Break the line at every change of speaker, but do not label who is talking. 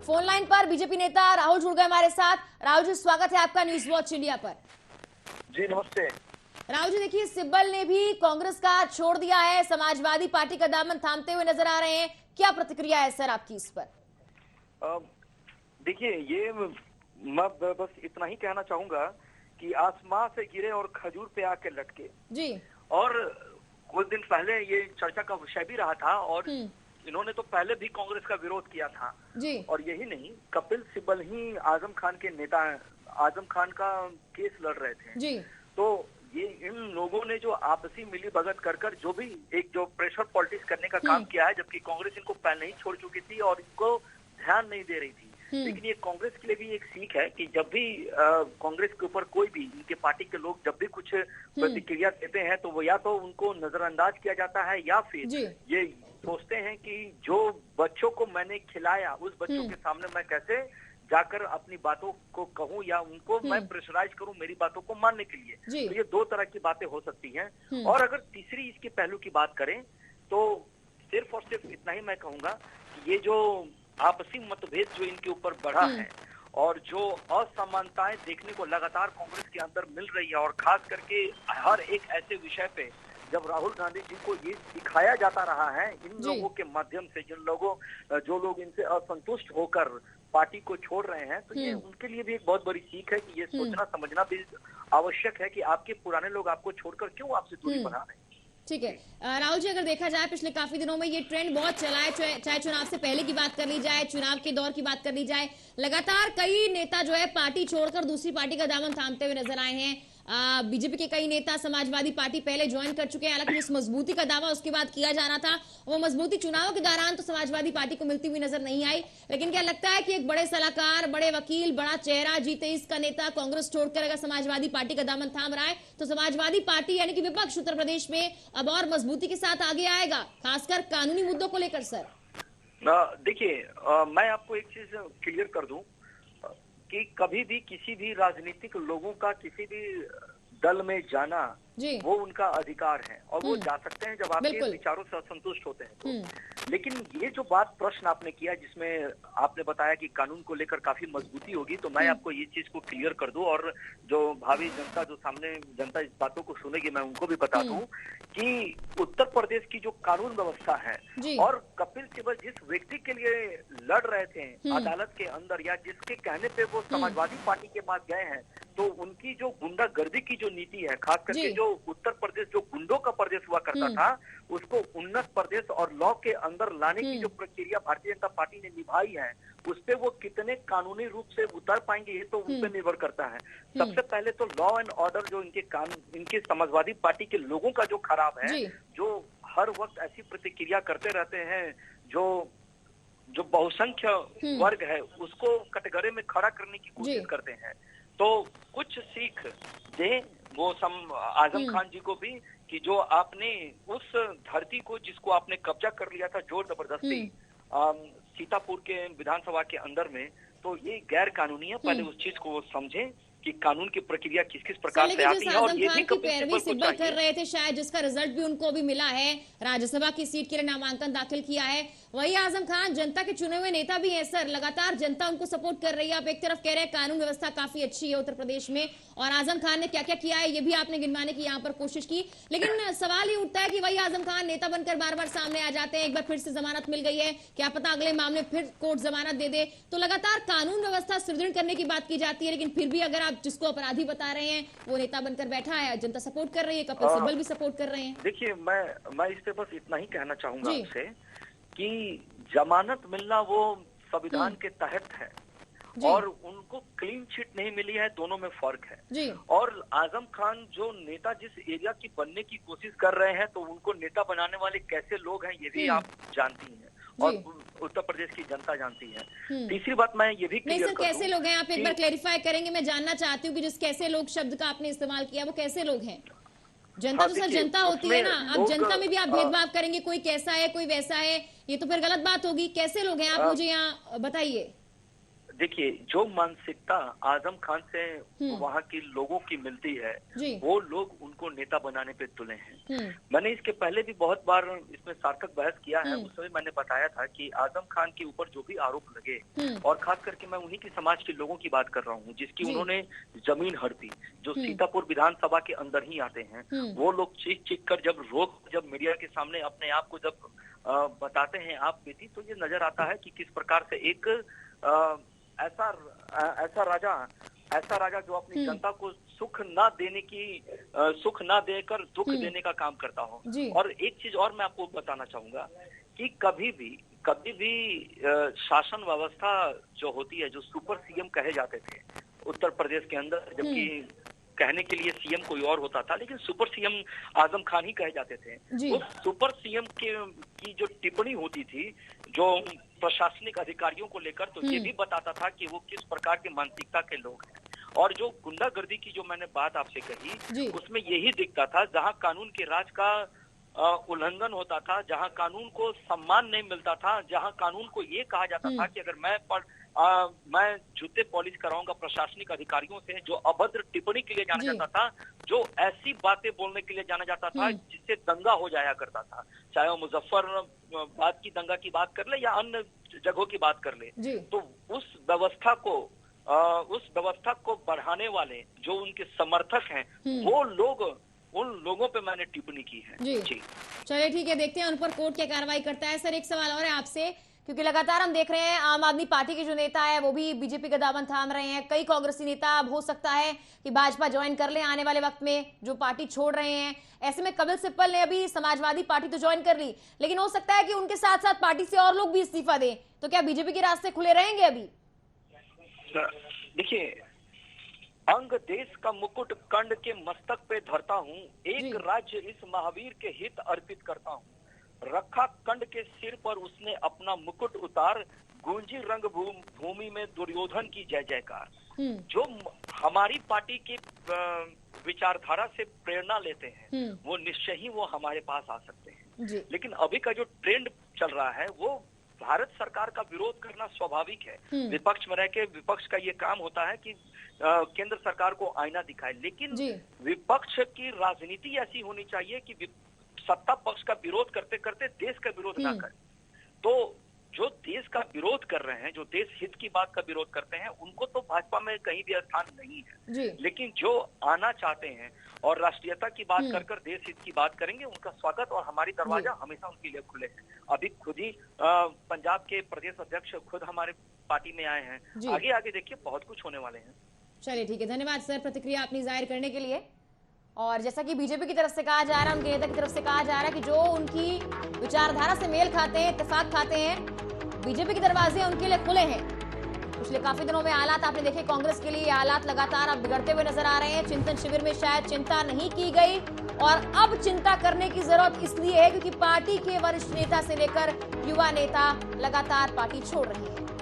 Phone line पर BJP नेता राहुल जुड़ गए हमारे साथ। राहुल जी, स्वागत है आपका न्यूज वॉच इंडिया पर।
जी नमस्ते।
राहुल जी, देखिए सिब्बल ने भी कांग्रेस का छोड़ दिया है, समाजवादी पार्टी का दामन थामते हुए नजर आ रहे हैं। क्या प्रतिक्रिया है सर आपकी इस पर?
देखिए, ये मैं बस इतना ही कहना चाहूंगा कि आसमां से गिरे और खजूर पे आके लटके
जी।
और कुछ दिन पहले ये चर्चा का विषय भी रहा था और इन्होंने तो पहले भी कांग्रेस का विरोध किया था
जी।
और यही नहीं, कपिल सिब्बल ही आजम खान के नेता, आजम खान का केस लड़ रहे थे
जी।
तो ये इन लोगों ने जो आपसी मिली भगत कर जो भी एक जो प्रेशर पॉलिटिक्स करने का काम किया है, जबकि कांग्रेस इनको पहले ही छोड़ चुकी थी और इनको ध्यान नहीं दे रही थी। लेकिन ये कांग्रेस के लिए भी एक सीख है कि जब भी कांग्रेस के ऊपर कोई भी इनके पार्टी के लोग जब भी कुछ प्रतिक्रिया देते हैं तो वो या तो उनको नजरअंदाज किया जाता है या फिर ये सोचते हैं कि जो बच्चों को मैंने खिलाया उस बच्चों के सामने मैं कैसे जाकर अपनी बातों को कहूं या उनको मैं प्रेशराइज करूं मेरी बातों को मानने के लिए। तो ये दो तरह की बातें हो सकती हैं। और अगर तीसरी इसके पहलू की बात करें तो सिर्फ और सिर्फ इतना ही मैं कहूंगा कि ये जो आपसी मतभेद जो इनके ऊपर बढ़ा है और जो असमानताएं देखने को लगातार कांग्रेस के अंदर मिल रही है और खास करके हर एक ऐसे विषय पे जब राहुल गांधी जी को ये सिखाया जाता रहा है इन लोगों के माध्यम से, जो लोग इनसे असंतुष्ट होकर पार्टी को छोड़ रहे हैं, तो ये उनके लिए भी एक बहुत बड़ी सीख है कि ये सोचना समझना भी आवश्यक है कि आपके पुराने लोग आपको छोड़कर क्यों आपसे दूरी बना रहे हैं।
ठीक है राहुल जी, अगर देखा जाए पिछले काफी दिनों में ये ट्रेंड बहुत चला है, चाहे चुनाव से पहले की बात कर ली जाए, चुनाव के दौर की बात कर ली जाए, लगातार कई नेता जो है पार्टी छोड़कर दूसरी पार्टी का दामन थामते हुए नजर आए हैं। बीजेपी के कई नेता समाजवादी पार्टी पहले ज्वाइन कर चुके हैं। हालांकि जिस मजबूती का दावा उसके बाद किया जा रहा था वो मजबूती चुनावों के दौरान तो समाजवादी पार्टी को मिलती हुई नजर नहीं आई। लेकिन क्या लगता है कि एक बड़े सलाहकार, बड़े वकील, बड़ा चेहरा, G23 का नेता कांग्रेस छोड़कर अगर समाजवादी पार्टी का दामन थाम रहा है तो समाजवादी पार्टी यानी कि विपक्ष उत्तर प्रदेश में अब और मजबूती के साथ आगे आएगा, खासकर कानूनी मुद्दों को लेकर? सर
देखिए, मैं आपको एक चीज क्लियर कर दूं कि कभी भी किसी भी राजनीतिक लोगों का किसी भी दल में जाना वो उनका अधिकार है और वो जा सकते हैं जब आपके विचारों से असंतुष्ट होते हैं तो। लेकिन ये जो बात प्रश्न आपने किया जिसमें आपने बताया कि कानून को लेकर काफी मजबूती होगी, तो मैं आपको ये चीज को क्लियर कर दूं और जो भावी जनता, जो सामने जनता इस बातों को सुनेगी, मैं उनको भी बता दूं कि उत्तर प्रदेश की जो कानून व्यवस्था है और कपिल सिब्बल जिस व्यक्ति के लिए लड़ रहे थे अदालत के अंदर या जिसके कहने पे वो समाजवादी पार्टी के पास गए हैं, तो उनकी जो गुंडागर्दी की जो नीति है, खास करके जो उत्तर प्रदेश जो गुंडों का प्रदेश हुआ करता था उसको उन्नत प्रदेश और लॉ के अंदर लाने की जो प्रक्रिया भारतीय जनता पार्टी ने निभाई है उस पे वो कितने कानूनी रूप से उतर पाएंगे ये तो उन पे निर्भर करता है। सबसे पहले तो लॉ एंड ऑर्डर जो इनके समाजवादी पार्टी के लोगों का जो खराब है, जो हर वक्त ऐसी प्रतिक्रिया करते रहते हैं, जो बहुसंख्य वर्ग है उसको कटघरे में खड़ा करने की कोशिश करते हैं, तो कुछ सीख दे वो आजम खान जी को भी कि जो आपने उस धरती को जिसको आपने कब्जा कर लिया था जोर जबरदस्ती सीतापुर के विधानसभा के अंदर में, तो ये गैर कानूनी है। पहले उस चीज को वो समझे कि कानून की प्रक्रिया किस किस प्रकार से आती है और ये भी
पैरवी सिब्बल कर रहे थे, शायद जिसका रिजल्ट भी उनको भी मिला है, राज्यसभा की सीट के लिए नामांकन दाखिल किया है। वही आजम खान जनता के चुने हुए नेता भी हैं सर, लगातार जनता उनको सपोर्ट कर रही है। आप एक तरफ कह रहे हैं कानून व्यवस्था काफी अच्छी है उत्तर प्रदेश में और आजम खान ने क्या क्या किया है ये भी आपने गिनवाने की यहाँ पर कोशिश की, लेकिन सवाल ये उठता है कि वही आजम खान नेता बनकर बार बार सामने आ जाते हैं। एक बार फिर से जमानत मिल गई है, क्या पता अगले मामले फिर कोर्ट जमानत दे दे, तो लगातार कानून व्यवस्था सुदृढ़ करने की बात की जाती है। लेकिन फिर भी अगर आप जिसको अपराधी बता रहे हैं वो नेता बनकर बैठा है, जनता सपोर्ट कर रही है, कपिल सिब्बल भी सपोर्ट कर रहे हैं।
देखिए, मैं इस पे बस इतना ही कहना चाहूंगा आपसे कि जमानत मिलना वो संविधान के तहत है और उनको क्लीन चिट नहीं मिली है, दोनों में फर्क है। और आजम खान जो नेता जिस एरिया की बनने की कोशिश कर रहे हैं, तो उनको नेता बनाने वाले कैसे लोग हैं ये भी आप जानती हैं और उत्तर प्रदेश की जनता जानती है। तीसरी बात मैं ये भी
नहीं सर, कैसे लोग हैं आप एक बार क्लेरिफाई करेंगे? मैं जानना चाहती हूँ कि जिस कैसे लोग शब्द का आपने इस्तेमाल किया वो कैसे लोग हैं? जनता तो सर जनता होती है ना, अब जनता में भी आप भेदभाव करेंगे, कोई कैसा है कोई वैसा है, ये तो फिर गलत बात होगी। कैसे लोग हैं आप मुझे यहाँ बताइए।
देखिए, जो मानसिकता आजम खान से वहाँ के लोगों की मिलती है, वो लोग उनको नेता बनाने पे तुले हैं। मैंने इसके पहले भी बहुत बार इसमें सार्थक बहस किया है। उस समय मैंने बताया था कि आजम खान के ऊपर जो भी आरोप लगे, और खास करके मैं उन्हीं की समाज के लोगों की बात कर रहा हूँ जिसकी उन्होंने जमीन हड़पी, जो सीतापुर विधानसभा के अंदर ही आते हैं, वो लोग चीख चीख कर जब मीडिया के सामने अपने आप को जब बताते हैं आप बेटी, तो ये नजर आता है कि किस प्रकार से एक ऐसा राजा जो अपनी जनता को सुख ना देकर दुख देने का काम करता हो। और एक चीज और मैं आपको बताना चाहूंगा कि कभी भी शासन व्यवस्था जो होती है, जो सुपर सीएम कहे जाते थे उत्तर प्रदेश के अंदर, जबकि कहने के लिए सीएम कोई और होता था, लेकिन सुपर सीएम आजम खान ही कहे जाते थे। उस सुपर सीएम की जो टिप्पणी होती थी, जो प्रशासनिक अधिकारियों को लेकर, तो ये भी बताता था कि वो किस प्रकार के मानसिकता के लोग हैं। और जो गुंडागर्दी की जो मैंने बात आपसे कही, उसमें यही दिखता था, जहां कानून के राज का उल्लंघन होता था, जहां कानून को सम्मान नहीं मिलता था, जहां कानून को ये कहा जाता था कि अगर मैं जूते पॉलिश कराऊंगा प्रशासनिक अधिकारियों से, जो अभद्र टिप्पणी के लिए जाना जाता था, जो ऐसी बातें बोलने के लिए जाना जाता था जिससे दंगा हो जाया करता था, चाहे वो मुजफ्फराबाद की दंगा की बात कर ले या अन्य जगहों की बात कर ले, तो उस व्यवस्था को बढ़ाने वाले जो उनके समर्थक हैं, वो लोग, उन लोगों पे मैंने टिप्पणी की है। जी
चलिए ठीक है, देखते हैं उन पर कोर्ट क्या कार्रवाई करता है। सर, एक सवाल और है आपसे, क्योंकि लगातार हम देख रहे हैं आम आदमी पार्टी के जो नेता है वो भी बीजेपी का दामन थाम रहे हैं। कई कांग्रेसी नेता अब हो सकता है कि भाजपा ज्वाइन कर ले आने वाले वक्त में, जो पार्टी छोड़ रहे हैं। ऐसे में कपिल सिब्बल ने अभी समाजवादी पार्टी तो ज्वाइन कर ली, लेकिन हो सकता है कि उनके साथ साथ पार्टी से और लोग भी इस्तीफा दें, तो क्या बीजेपी के रास्ते खुले रहेंगे अभी?
देखिए, अंग देश का मुकुट कंड के मस्तक पे धरता हूँ, एक राज्य इस महावीर के हित अर्पित करता हूँ। रखा कंड के सिर पर उसने अपना मुकुट उतार, गूंजी रंग भूमि में दुर्योधन की जय जयकार। जो हमारी पार्टी की विचारधारा से प्रेरणा लेते हैं, वो निश्चय ही वो हमारे पास आ सकते हैं। लेकिन अभी का जो ट्रेंड चल रहा है, वो भारत सरकार का विरोध करना स्वाभाविक है। विपक्ष में रह के विपक्ष का ये काम होता है कि केंद्र सरकार को आईना दिखाए, लेकिन विपक्ष की राजनीति ऐसी होनी चाहिए कि सत्ता पक्ष का विरोध करते करते देश का विरोध ना करें। तो जो देश का विरोध कर रहे हैं, जो देश हित की बात का विरोध करते हैं, उनको तो भाजपा में कहीं भी स्थान नहीं है। लेकिन जो आना चाहते हैं और राष्ट्रीयता की बात कर कर देश हित की बात करेंगे, उनका स्वागत और हमारी दरवाजा हमेशा उनके लिए खुले हैं। अभी खुद ही पंजाब के प्रदेश अध्यक्ष खुद हमारे पार्टी में आए हैं। आगे आगे देखिए, बहुत कुछ होने वाले हैं।
चलिए ठीक है, धन्यवाद सर प्रतिक्रिया अपनी जाहिर करने के लिए। और जैसा कि बीजेपी की तरफ से कहा जा रहा है, उनके नेता की तरफ से कहा जा रहा है कि जो उनकी विचारधारा से मेल खाते हैं, इत्तेफाक खाते हैं, बीजेपी के दरवाजे उनके लिए खुले हैं। पिछले काफी दिनों में हालात आपने देखे, कांग्रेस के लिए हालात लगातार अब बिगड़ते हुए नजर आ रहे हैं। चिंतन शिविर में शायद चिंता नहीं की गई, और अब चिंता करने की जरूरत इसलिए है क्योंकि पार्टी के वरिष्ठ नेता से लेकर युवा नेता लगातार पार्टी छोड़ रहे हैं।